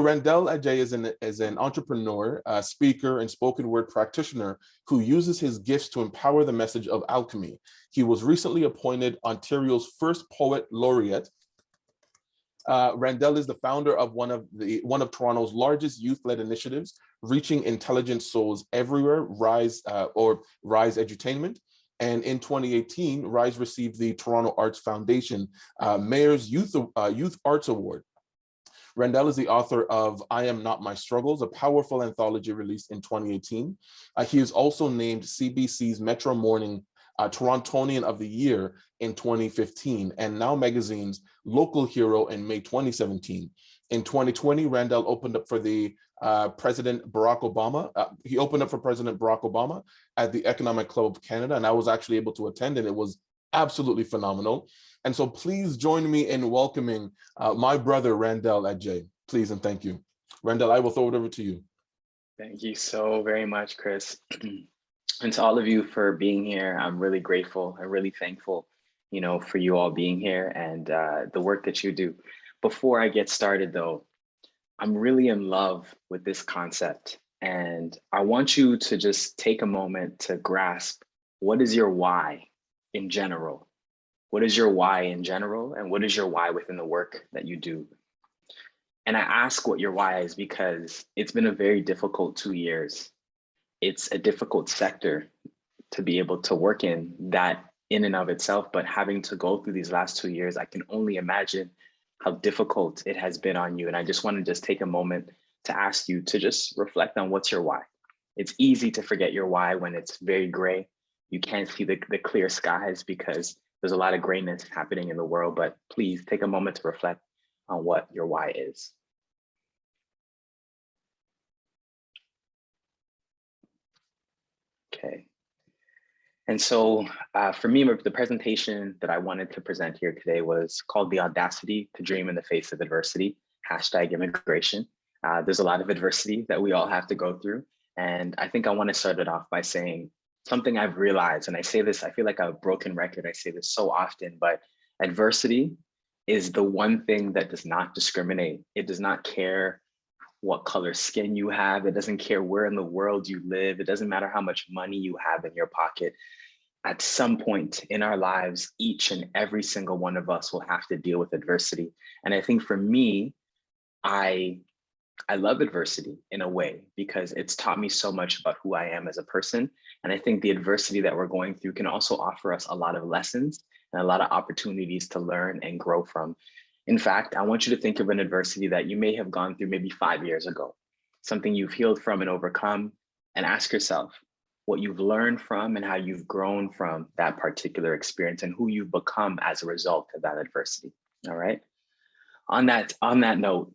Randell Adjei is an entrepreneur, speaker, and spoken word practitioner who uses his gifts to empower the message of alchemy. He was recently appointed Ontario's first Poet Laureate. Randell is the founder of one of Toronto's largest youth-led initiatives, Reaching Intelligent Souls Everywhere, Rise Edutainment. And in 2018, Rise received the Toronto Arts Foundation Mayor's Youth Arts Award. Randell is the author of I Am Not My Struggles, a powerful anthology released in 2018. He is also named CBC's Metro Morning Torontonian of the Year in 2015, and Now Magazine's Local Hero in May 2017. In 2020, Randell opened up for the President Barack Obama. He opened up for President Barack Obama at the Economic Club of Canada, and I was actually able to attend, and it was absolutely phenomenal. And so please join me in welcoming my brother, Randell Adjei. Please and thank you. Randell, I will throw it over to you. Thank you so very much, Chris. And to all of you for being here. I'm really grateful and really thankful, for you all being here and the work that you do. Before I get started though, I'm really in love with this concept. And I want you to just take a moment to grasp, what is your why in general? What is your why in general? And what is your why within the work that you do? And I ask what your why is because it's been a very difficult 2 years. It's a difficult sector to be able to work in that in and of itself, but having to go through these last 2 years, I can only imagine how difficult it has been on you. And I just want to just take a moment to ask you to just reflect on what's your why. It's easy to forget your why when it's very gray. You can't see the clear skies because there's a lot of grayness happening in the world, but please take a moment to reflect on what your why is. Okay. And so for me, the presentation that I wanted to present here today was called The Audacity to Dream in the Face of Adversity, #immigration. There's a lot of adversity that we all have to go through. And I think I want to start it off by saying something I've realized, and I say this, I feel like a broken record, I say this so often, but adversity is the one thing that does not discriminate. It does not care what color skin you have. It doesn't care where in the world you live. It doesn't matter how much money you have in your pocket. At some point in our lives, each and every single one of us will have to deal with adversity. And I think for me, I love adversity in a way because it's taught me so much about who I am as a person. And I think the adversity that we're going through can also offer us a lot of lessons and a lot of opportunities to learn and grow from. In fact, I want you to think of an adversity that you may have gone through maybe 5 years ago, something you've healed from and overcome, and ask yourself what you've learned from and how you've grown from that particular experience and who you've become as a result of that adversity. All right. On that note,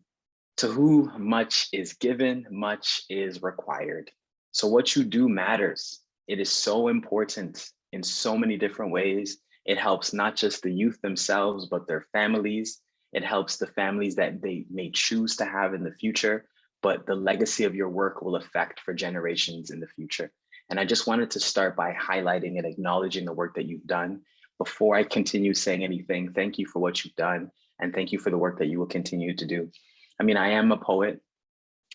to whom much is given, much is required. So what you do matters. It is so important in so many different ways. It helps not just the youth themselves, but their families. It helps the families that they may choose to have in the future, but the legacy of your work will affect for generations in the future. And I just wanted to start by highlighting and acknowledging the work that you've done. Before I continue saying anything, thank you for what you've done. And thank you for the work that you will continue to do. I mean, I am a poet,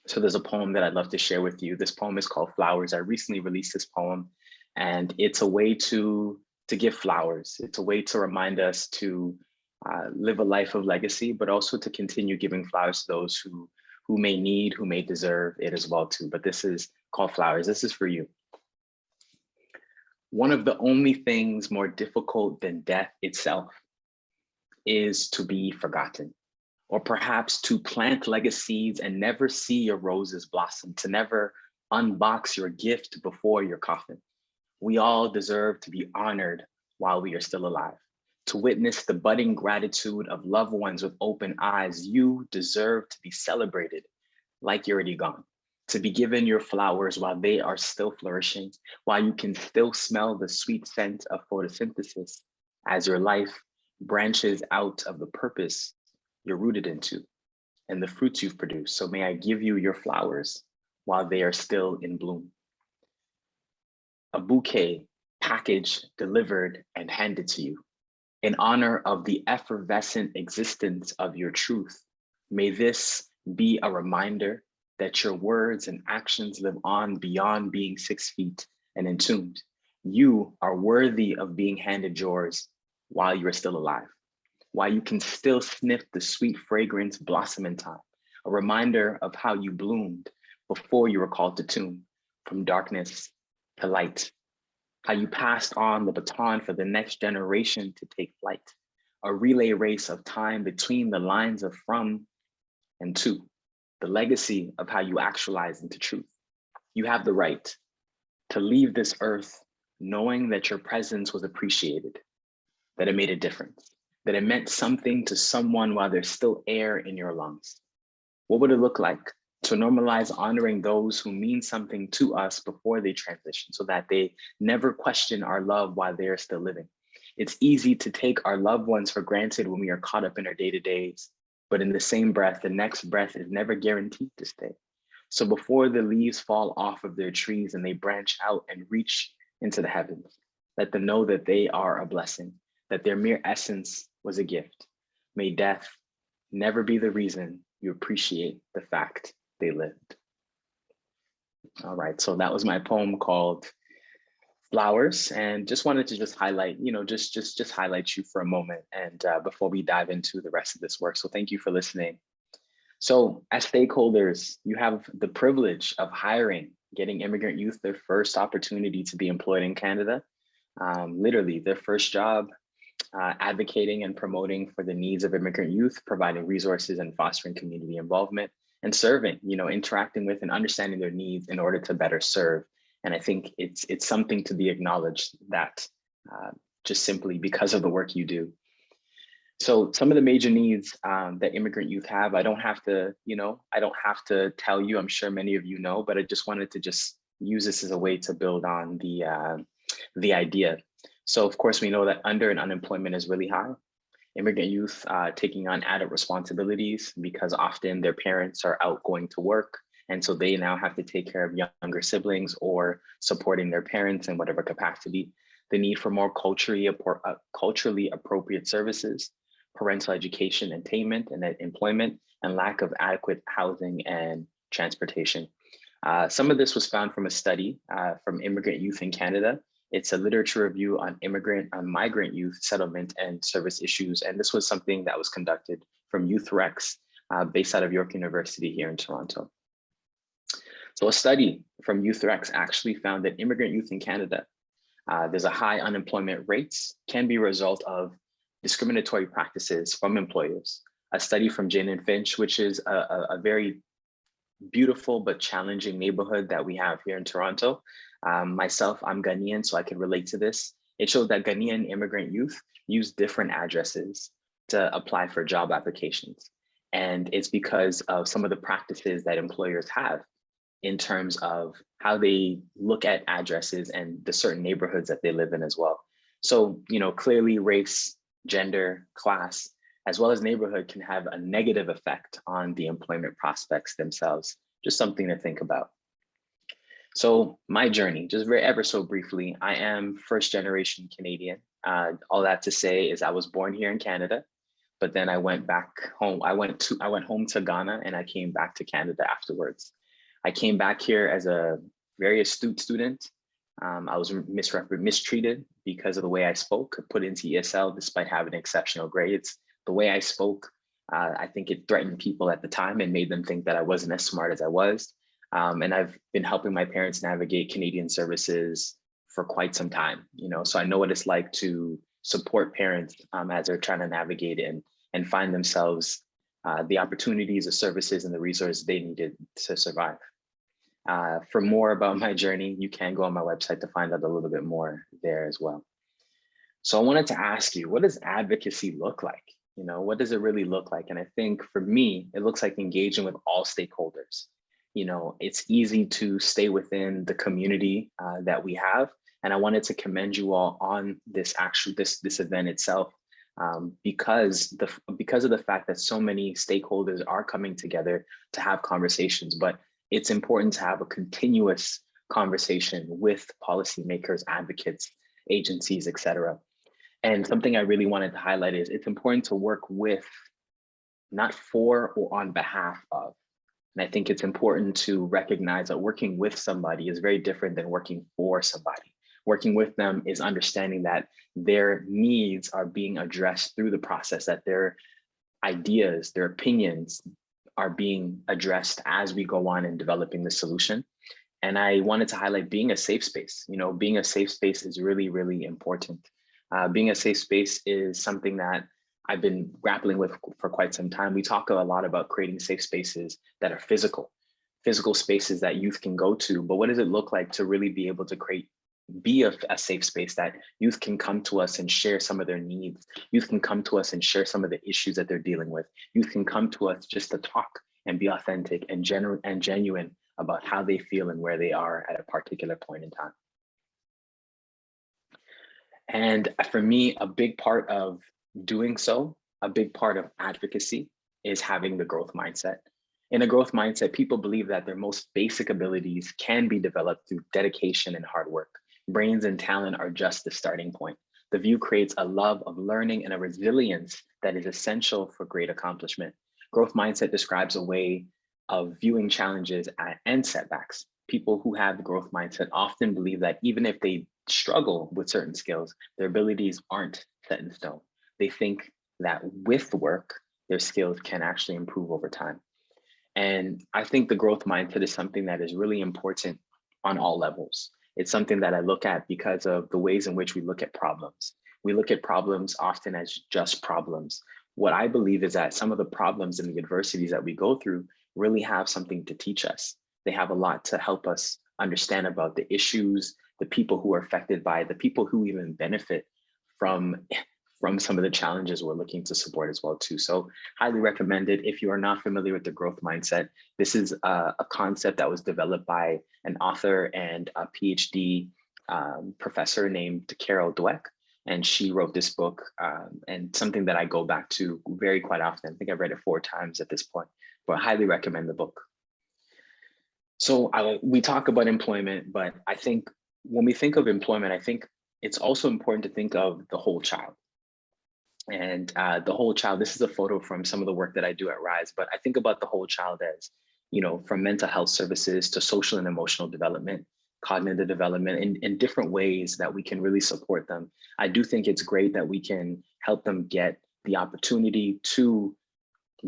so there's a poem that I'd love to share with you. This poem is called Flowers. I recently released this poem, and it's a way to give flowers. It's a way to remind us to live a life of legacy, but also to continue giving flowers to those who may need, who may deserve it as well too. But this is called Flowers. This is for you. One of the only things more difficult than death itself is to be forgotten, or perhaps to plant legacies and never see your roses blossom, to never unbox your gift before your coffin. We all deserve to be honored while we are still alive, to witness the budding gratitude of loved ones with open eyes. You deserve to be celebrated like you're already gone, to be given your flowers while they are still flourishing, while you can still smell the sweet scent of photosynthesis as your life branches out of the purpose you're rooted into and the fruits you've produced. So may I give you your flowers while they are still in bloom. A bouquet packaged, delivered, and handed to you in honor of the effervescent existence of your truth. May this be a reminder that your words and actions live on beyond being 6 feet and entombed. You are worthy of being handed yours while you are still alive, while you can still sniff the sweet fragrance blossom in time, a reminder of how you bloomed before you were called to tomb, from darkness to light, how you passed on the baton for the next generation to take flight, a relay race of time between the lines of from and to, the legacy of how you actualize into truth. You have the right to leave this earth knowing that your presence was appreciated, that it made a difference, that it meant something to someone while there's still air in your lungs. What would it look like to normalize honoring those who mean something to us before they transition, so that they never question our love while they're still living? It's easy to take our loved ones for granted when we are caught up in our day-to-days, but in the same breath, the next breath is never guaranteed to stay. So before the leaves fall off of their trees and they branch out and reach into the heavens, let them know that they are a blessing, that their mere essence was a gift. May death never be the reason you appreciate the fact they lived. All right, so that was my poem called Flowers, and just wanted to just highlight, just highlight you for a moment, and before we dive into the rest of this work. So thank you for listening. So as stakeholders, you have the privilege of getting immigrant youth their first opportunity to be employed in Canada, literally their first job, advocating and promoting for the needs of immigrant youth, providing resources and fostering community involvement, and serving, interacting with and understanding their needs in order to better serve. And I think it's something to be acknowledged that just simply because of the work you do. So some of the major needs that immigrant youth have, I don't have to tell you, I'm sure many of you know, but I just wanted to just use this as a way to build on the idea. So of course, we know that unemployment is really high. Immigrant youth taking on adult responsibilities because often their parents are out going to work. And so they now have to take care of younger siblings or supporting their parents in whatever capacity. The need for more culturally appropriate services, parental education, attainment, and employment, and lack of adequate housing and transportation. Some of this was found from a study from Immigrant Youth in Canada. It's a literature review on migrant youth settlement and service issues. And this was something that was conducted from Youth Rex based out of York University here in Toronto. So a study from Youth Rex actually found that immigrant youth in Canada, there's a high unemployment rates can be a result of discriminatory practices from employers. A study from Jane and Finch, which is a very beautiful but challenging neighborhood that we have here in Toronto. Myself, I'm Ghanaian, so I can relate to this. It showed that Ghanaian immigrant youth use different addresses to apply for job applications. And it's because of some of the practices that employers have in terms of how they look at addresses and the certain neighborhoods that they live in as well. So, clearly race, gender, class, as well as neighborhood can have a negative effect on the employment prospects themselves. Just something to think about. So my journey, just ever so briefly, I am first generation Canadian. All that to say is I was born here in Canada, but then I went back home. I went home to Ghana and I came back to Canada afterwards. I came back here as a very astute student. I was mistreated because of the way I spoke, put into ESL despite having exceptional grades. The way I spoke, I think it threatened people at the time and made them think that I wasn't as smart as I was. And I've been helping my parents navigate Canadian services for quite some time, so I know what it's like to support parents as they're trying to navigate it and find themselves the opportunities, the services, and the resources they needed to survive. For more about my journey, you can go on my website to find out a little bit more there as well. So I wanted to ask you, what does advocacy look like? What does it really look like? And I think for me, it looks like engaging with all stakeholders. It's easy to stay within the community that we have. And I wanted to commend you all on this event itself because of the fact that so many stakeholders are coming together to have conversations. But it's important to have a continuous conversation with policymakers, advocates, agencies, et cetera. And something I really wanted to highlight is it's important to work with not for or on behalf of. And I think it's important to recognize that working with somebody is very different than working for somebody. Working with them is understanding that their needs are being addressed through the process, that their ideas, their opinions are being addressed as we go on in developing the solution. And I wanted to highlight being a safe space. You know, being a safe space is really, really important. Being a safe space is something that I've been grappling with for quite some time. We talk a lot about creating safe spaces that are physical spaces that youth can go to. But what does it look like to really be able to be a safe space that youth can come to us and share some of their needs? Youth can come to us and share some of the issues that they're dealing with. Youth can come to us just to talk and be authentic and genuine about how they feel and where they are at a particular point in time. And for me, a big part of doing so, a big part of advocacy is having the growth mindset. In a growth mindset, people believe that their most basic abilities can be developed through dedication and hard work. Brains and talent are just the starting point. The view creates a love of learning and a resilience that is essential for great accomplishment. Growth mindset describes a way of viewing challenges and setbacks. People who have the growth mindset often believe that even if they struggle with certain skills, their abilities aren't set in stone. They think that with work, their skills can actually improve over time. And I think the growth mindset is something that is really important on all levels. It's something that I look at because of the ways in which we look at problems. We look at problems often as just problems. What I believe is that some of the problems and the adversities that we go through really have something to teach us. They have a lot to help us understand about the issues, the people who are affected by it, the people who even benefit from some of the challenges we're looking to support as well too. So highly recommended. If you are not familiar with the growth mindset, this is a concept that was developed by an author and a PhD professor named Carol Dweck. And she wrote this book and something that I go back to very quite often. I think I've read it 4 times at this point, but I highly recommend the book. So we talk about employment, but I think when we think of employment, I think it's also important to think of the whole child. And the whole child, this is a photo from some of the work that I do at RISE, but I think about the whole child as, you know, from mental health services to social and emotional development, cognitive development, in different ways that we can really support them. I do think it's great that we can help them get the opportunity to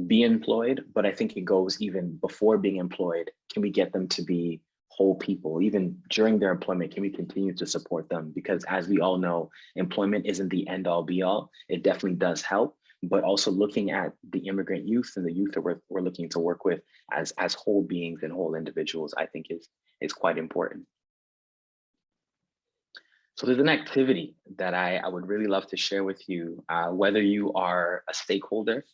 be employed, but I think it goes even before being employed. Can we get them to be whole people? Even during their employment, can we continue to support them? Because as we all know, employment isn't the end all be all. It definitely does help, but also looking at the immigrant youth and the youth that we're looking to work with as whole beings and whole individuals, I think is quite important. So there's an activity that I would really love to share with you, whether you are a stakeholder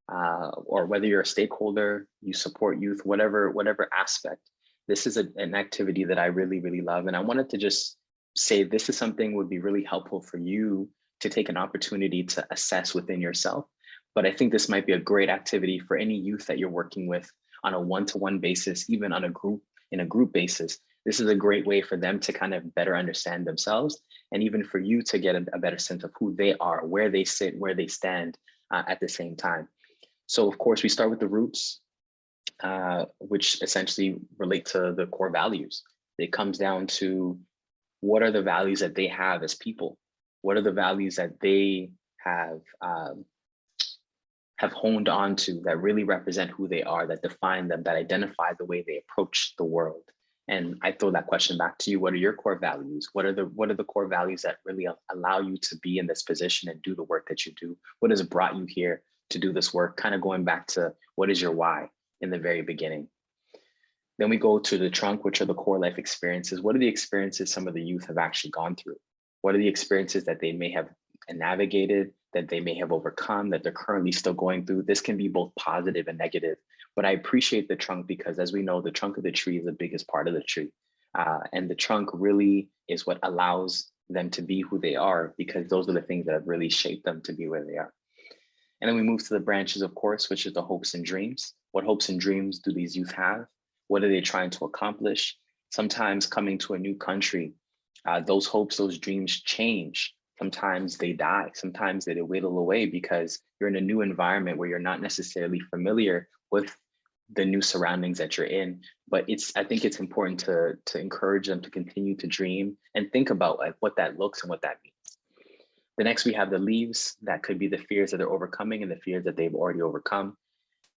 or whether you're a stakeholder, you support youth, whatever aspect. This is an activity that I really, really love. And I wanted to just say this is something would be really helpful for you to take an opportunity to assess within yourself. But I think this might be a great activity for any youth that you're working with on a one-to-one basis, even on in a group basis. This is a great way for them to kind of better understand themselves, and even for you to get a better sense of who they are, where they sit, where they stand at the same time. So of course, we start with the roots, which essentially relate to the core values. It comes down to what are the values that they have as people? What are the values that they have honed on to that really represent who they are, that define them, that identify the way they approach the world? And I throw that question back to you. What are your core values? What are the core values that really allow you to be in this position and do the work that you do? What has brought you here to do this work? Kind of going back to what is your why in the very beginning. Then we go to the trunk, which are the core life experiences. What are the experiences some of the youth have actually gone through? What are the experiences that they may have navigated, that they may have overcome, that they're currently still going through? This can be both positive and negative. But I appreciate the trunk because, as we know, the trunk of the tree is the biggest part of the tree. And the trunk really is what allows them to be who they are, because those are the things that have really shaped them to be where they are. And then we move to the branches, of course, which is the hopes and dreams. What hopes and dreams do these youth have? What are they trying to accomplish? Sometimes coming to a new country, those hopes, those dreams change Sometimes they die. Sometimes they whittle away because you're in a new environment where you're not necessarily familiar with the new surroundings that you're in. But I think it's important to encourage them to continue to dream and think about like what that looks and what that means. The next, we have the leaves. That could be the fears that they're overcoming and the fears that they've already overcome.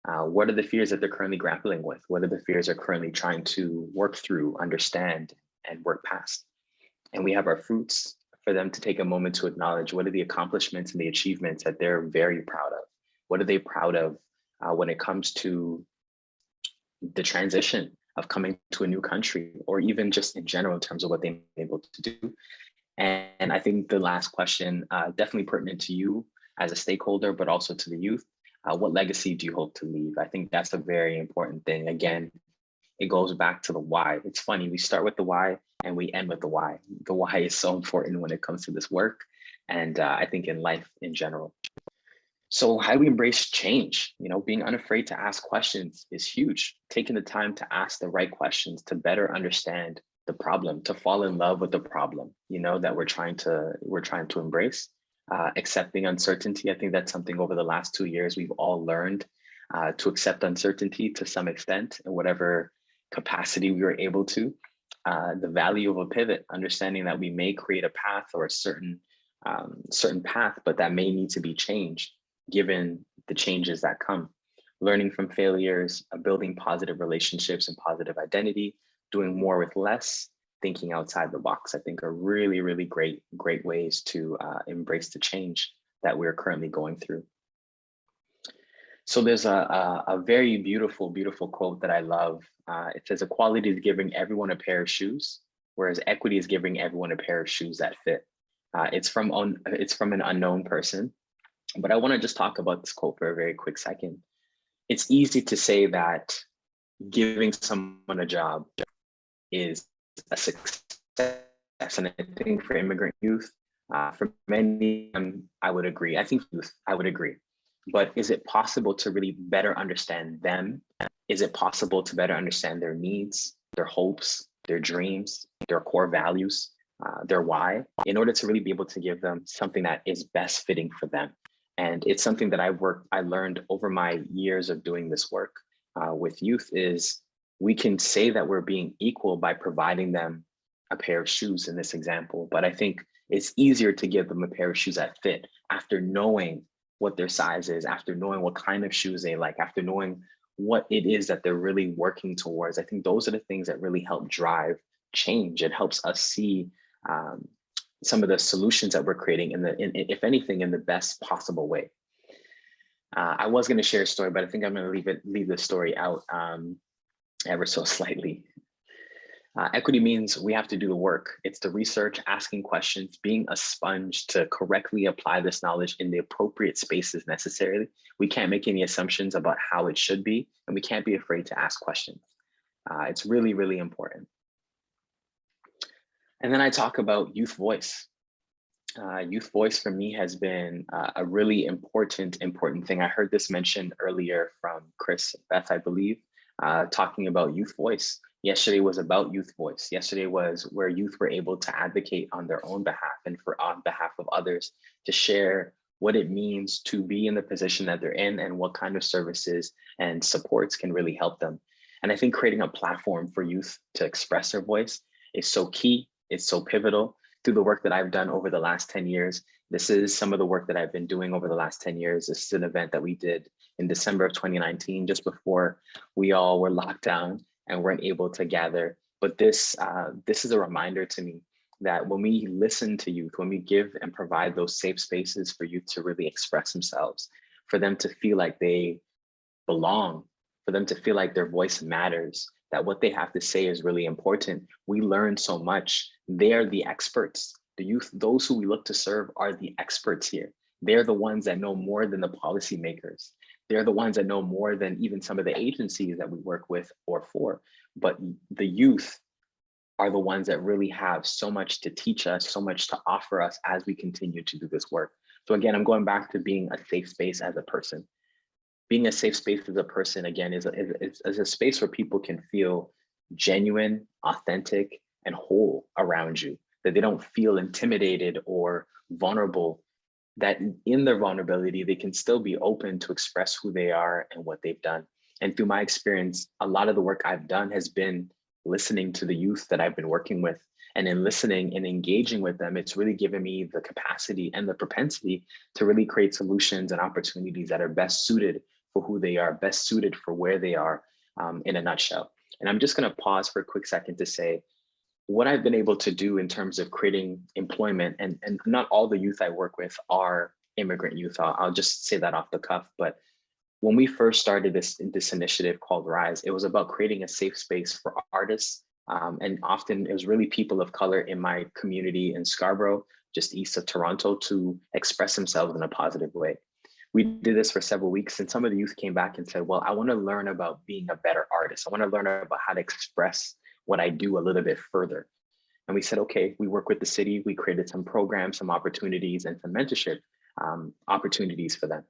What are the fears that they're currently grappling with? What are the fears they're currently trying to work through, understand, and work past? And we have our fruits, for them to take a moment to acknowledge what are the accomplishments and the achievements that they're very proud of. What are they proud of when it comes to the transition of coming to a new country, or even just in general in terms of what they've been able to do. And I think the last question, definitely pertinent to you as a stakeholder, but also to the youth. What legacy do you hope to leave? I think that's a very important thing. Again, it goes back to the why. It's funny, we start with the why and we end with the why. The why is so important when it comes to this work, and I think in life in general. So how do we embrace change? You know, being unafraid to ask questions is huge. Taking the time to ask the right questions to better understand the problem, to fall in love with the problem, you know, that we're trying to embrace. Accepting uncertainty. I think that's something over the last 2 years we've all learned to accept uncertainty to some extent in whatever capacity we were able to. The value of a pivot, understanding that we may create a path or a certain path, but that may need to be changed given the changes that come. Learning from failures, building positive relationships and positive identity, doing more with less, thinking outside the box, I think are really, really great ways to embrace the change that we're currently going through. So there's a very beautiful, beautiful quote that I love. It says, equality is giving everyone a pair of shoes, whereas equity is giving everyone a pair of shoes that fit. It's from an unknown person, but I want to just talk about this quote for a very quick second. It's easy to say that giving someone a job is a success, and I think for immigrant youth, for many, I would agree. I think youth, I would agree. But is it possible to really better understand them? Is it possible to better understand their needs, their hopes, their dreams, their core values, their why, in order to really be able to give them something that is best fitting for them? And it's something that I learned over my years of doing this work with youth is we can say that we're being equal by providing them a pair of shoes in this example, but I think it's easier to give them a pair of shoes that fit after knowing what their size is, after knowing what kind of shoes they like, after knowing what it is that they're really working towards. I think those are the things that really help drive change. It helps us see some of the solutions that we're creating if anything, in the best possible way. I was going to share a story, but I think I'm going to leave the story out ever so slightly. Equity means we have to do the work. It's the research, asking questions, being a sponge to correctly apply this knowledge in the appropriate spaces necessarily. We can't make any assumptions about how it should be, and we can't be afraid to ask questions. It's really, really important. And then I talk about youth voice. Youth voice for me has been a really important thing. I heard this mentioned earlier from Chris, Beth, I believe, talking about youth voice. Yesterday was about youth voice. Yesterday was where youth were able to advocate on their own behalf and on behalf of others to share what it means to be in the position that they're in and what kind of services and supports can really help them. And I think creating a platform for youth to express their voice is so key. It's so pivotal. Through the work that I've done over the last 10 years, this is some of the work that I've been doing over the last 10 years. This is an event that we did in December of 2019, just before we all were locked down and weren't able to gather. But this is a reminder to me that when we listen to youth, when we give and provide those safe spaces for youth to really express themselves, for them to feel like they belong, for them to feel like their voice matters, that what they have to say is really important, we learn so much. They are the experts. The youth, those who we look to serve, are the experts here. They're the ones that know more than the policymakers. They're the ones that know more than even some of the agencies that we work with or for. But the youth are the ones that really have so much to teach us, so much to offer us as we continue to do this work. So again, I'm going back to being a safe space as a person. Being a safe space as a person, again, is a space where people can feel genuine, authentic, and whole around you. that they don't feel intimidated or vulnerable, that in their vulnerability, they can still be open to express who they are and what they've done. And through my experience, a lot of the work I've done has been listening to the youth that I've been working with. And in listening and engaging with them, it's really given me the capacity and the propensity to really create solutions and opportunities that are best suited for who they are, best suited for where they are, in a nutshell. And I'm just going to pause for a quick second to say what I've been able to do in terms of creating employment, and not all the youth I work with are immigrant youth. I'll just say that off the cuff. But when we first started this initiative called Rise, it was about creating a safe space for artists. And often it was really people of color in my community in Scarborough, just east of Toronto, to express themselves in a positive way. We did this for several weeks, and some of the youth came back and said, well, I want to learn about being a better artist. I want to learn about how to express what I do a little bit further. And we said, okay, we work with the city. We created some programs, some opportunities, and some mentorship opportunities for them.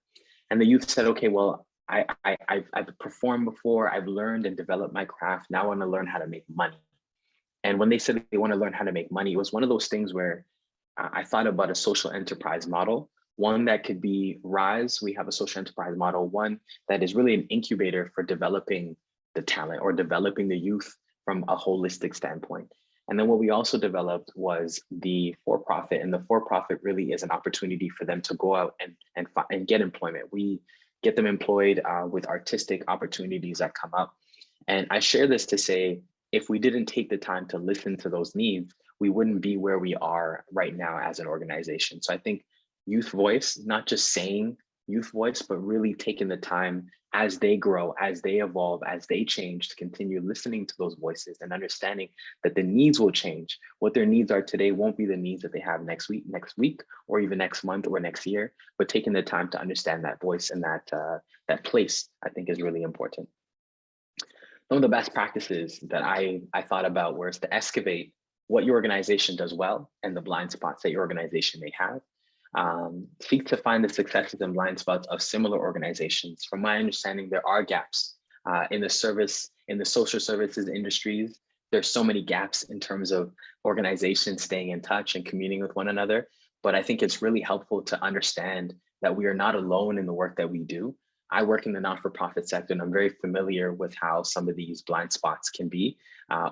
And the youth said, okay, well, I've performed before, I've learned and developed my craft. Now I want to learn how to make money. And when they said they want to learn how to make money, it was one of those things where I thought about a social enterprise model, one that could be Rise. We have a social enterprise model, one that is really an incubator for developing the talent or developing the youth from a holistic standpoint. And then what we also developed was the for-profit, and the for-profit really is an opportunity for them to go out and get employment. We get them employed with artistic opportunities that come up. And I share this to say, if we didn't take the time to listen to those needs, we wouldn't be where we are right now as an organization. So I think youth voice, not just saying youth voice, but really taking the time as they grow, as they evolve, as they change, to continue listening to those voices and understanding that the needs will change. What their needs are today won't be the needs that they have next week, or even next month or next year, but taking the time to understand that voice and that place, I think, is really important. Some of the best practices that I thought about was to excavate what your organization does well and the blind spots that your organization may have. Seek to find the successes and blind spots of similar organizations. From my understanding, there are gaps in the social services industries. There's so many gaps in terms of organizations staying in touch and communing with one another. But I think it's really helpful to understand that we are not alone in the work that we do. I work in the not-for-profit sector, and I'm very familiar with how some of these blind spots can be,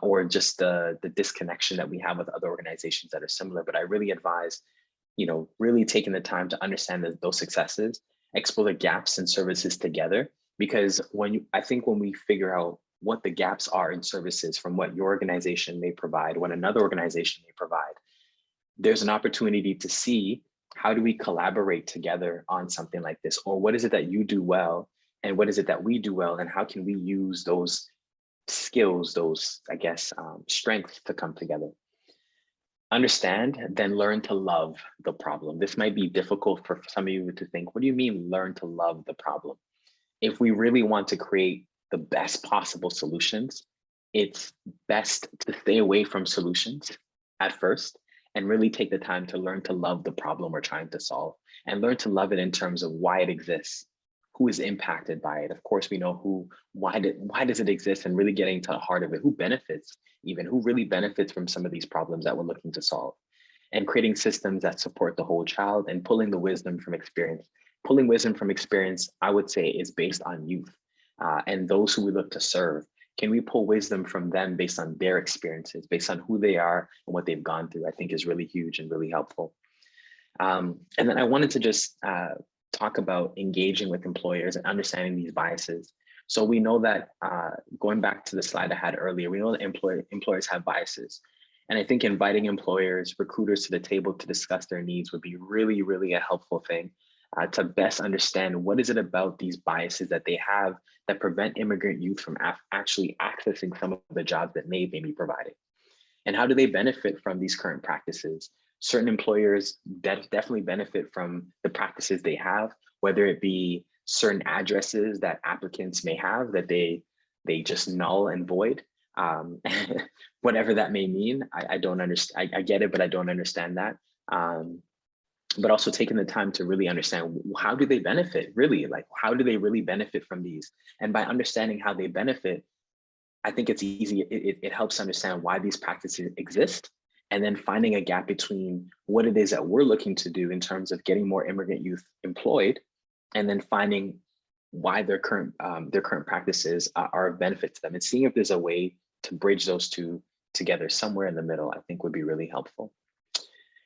or just the disconnection that we have with other organizations that are similar. But I really advise, really taking the time to understand those successes, explore the gaps in services together. Because I think when we figure out what the gaps are in services from what your organization may provide, what another organization may provide, there's an opportunity to see, how do we collaborate together on something like this? Or what is it that you do well? And what is it that we do well? And how can we use those skills, those, strengths to come together? Understand, then learn to love the problem. This might be difficult for some of you to think, what do you mean learn to love the problem? If we really want to create the best possible solutions, it's best to stay away from solutions at first and really take the time to learn to love the problem we're trying to solve, and learn to love it in terms of why it exists, who is impacted by it. Of course, we know why does it exist, and really getting to the heart of it, who benefits, even who really benefits from some of these problems that we're looking to solve, and creating systems that support the whole child and pulling the wisdom from experience. Pulling wisdom from experience, I would say, is based on youth and those who we look to serve. Can we pull wisdom from them based on their experiences, based on who they are and what they've gone through? I think is really huge and really helpful. And then I wanted to just talk about engaging with employers and understanding these biases. So we know that, going back to the slide I had earlier, we know that employers have biases. And I think inviting employers, recruiters to the table to discuss their needs would be really, really a helpful thing to best understand what is it about these biases that they have that prevent immigrant youth from actually accessing some of the jobs that may be provided. And how do they benefit from these current practices? Certain employers definitely benefit from the practices they have, whether it be certain addresses that applicants may have that they just null and void, whatever that may mean. I don't understand. I get it, but I don't understand that. But also taking the time to really understand, how do they benefit, really? Like, how do they really benefit from these? And by understanding how they benefit, I think it's easy. It helps understand why these practices exist and then finding a gap between what it is that we're looking to do in terms of getting more immigrant youth employed, and then finding why their current practices are of benefit to them, and seeing if there's a way to bridge those two together somewhere in the middle, I think would be really helpful.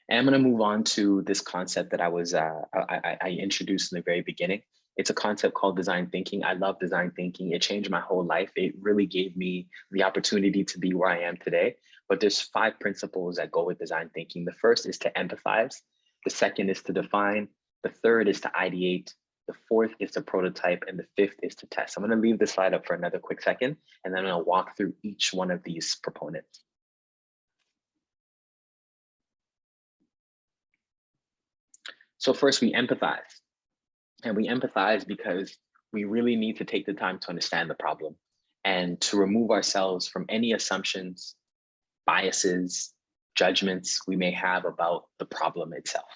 And I'm going to move on to this concept that I introduced in the very beginning. It's a concept called design thinking. I love design thinking. It changed my whole life. It really gave me the opportunity to be where I am today. But there's 5 principles that go with design thinking. The first is to empathize. The second is to define. The third is to ideate. The fourth is to prototype. And the fifth is to test. I'm going to leave this slide up for another quick second, and then I'm going to walk through each one of these proponents. So first, we empathize. And we empathize because we really need to take the time to understand the problem and to remove ourselves from any assumptions, biases, judgments we may have about the problem itself.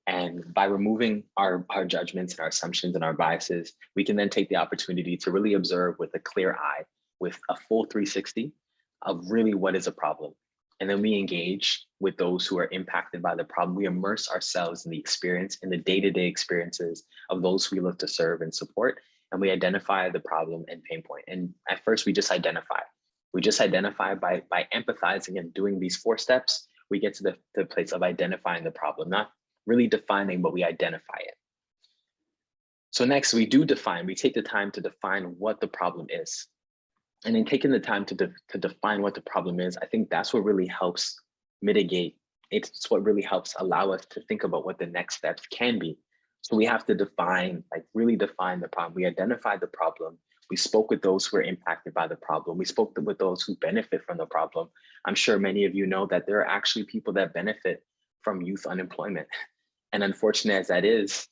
And by removing our judgments and our assumptions and our biases, we can then take the opportunity to really observe with a clear eye, with a full 360 of really what is a problem. And then we engage with those who are impacted by the problem. We immerse ourselves in the experience, in the day-to-day experiences of those we look to serve and support. And we identify the problem and pain point. And at first, we just identify. We just identify by empathizing and doing these 4 steps. We get to the place of identifying the problem, not really defining, but we identify it. So next, we do define. We take the time to define what the problem is. And in taking the time to define what the problem is, I think that's what really helps mitigate. It's what really helps allow us to think about what the next steps can be. So we have to define, like really define the problem. We identified the problem. We spoke with those who are impacted by the problem. We spoke with those who benefit from the problem. I'm sure many of you know that there are actually people that benefit from youth unemployment. And unfortunate as that is,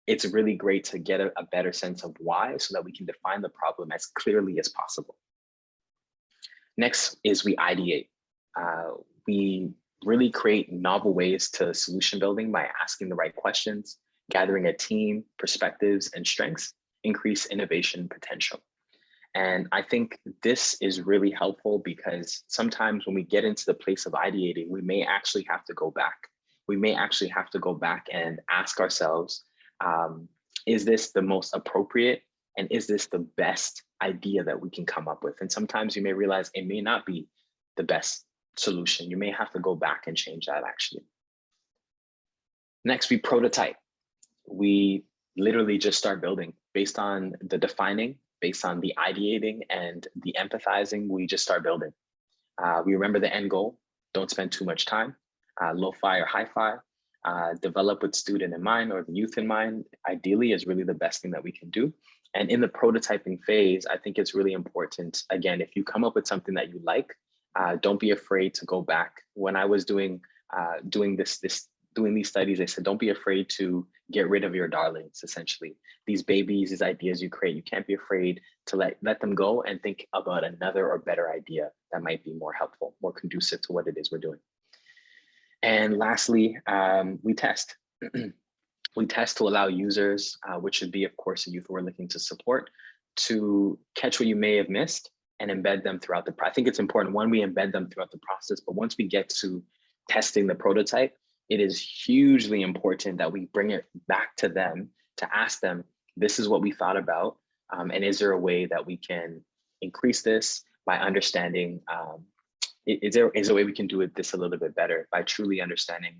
it's really great to get a better sense of why, so that we can define the problem as clearly as possible. Next is we ideate. We really create novel ways to solution building by asking the right questions, gathering a team, perspectives, and strengths, increase innovation potential. And I think this is really helpful because sometimes when we get into the place of ideating, we may actually have to go back. We may actually have to go back and ask ourselves, is this the most appropriate? And is this the best idea that we can come up with? And sometimes you may realize it may not be the best solution. You may have to go back and change that actually. Next, we prototype. We literally just start building based on the defining, based on the ideating and the empathizing, we just start building. We remember the end goal. Don't spend too much time. Lo-fi or hi-fi. Develop with student in mind or the youth in mind, ideally, is really the best thing that we can do. And in the prototyping phase, I think it's really important. Again, if you come up with something that you like, don't be afraid to go back. When I was doing these studies, they said, don't be afraid to get rid of your darlings, essentially. These babies, these ideas you create, you can't be afraid to let them go and think about another or better idea that might be more helpful, more conducive to what it is we're doing. And lastly, we test. We test to allow users, which should be, of course, the youth we're looking to support, to catch what you may have missed and embed them throughout the process. I think it's important, one, we embed them throughout the process, but once we get to testing the prototype, it is hugely important that we bring it back to them to ask them, this is what we thought about, and is there a way that we can increase this by understanding, is there a way we can do this a little bit better by truly understanding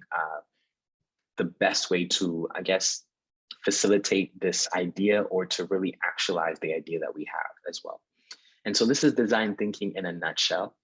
the best way to, I guess, facilitate this idea or to really actualize the idea that we have as well. And so this is design thinking in a nutshell.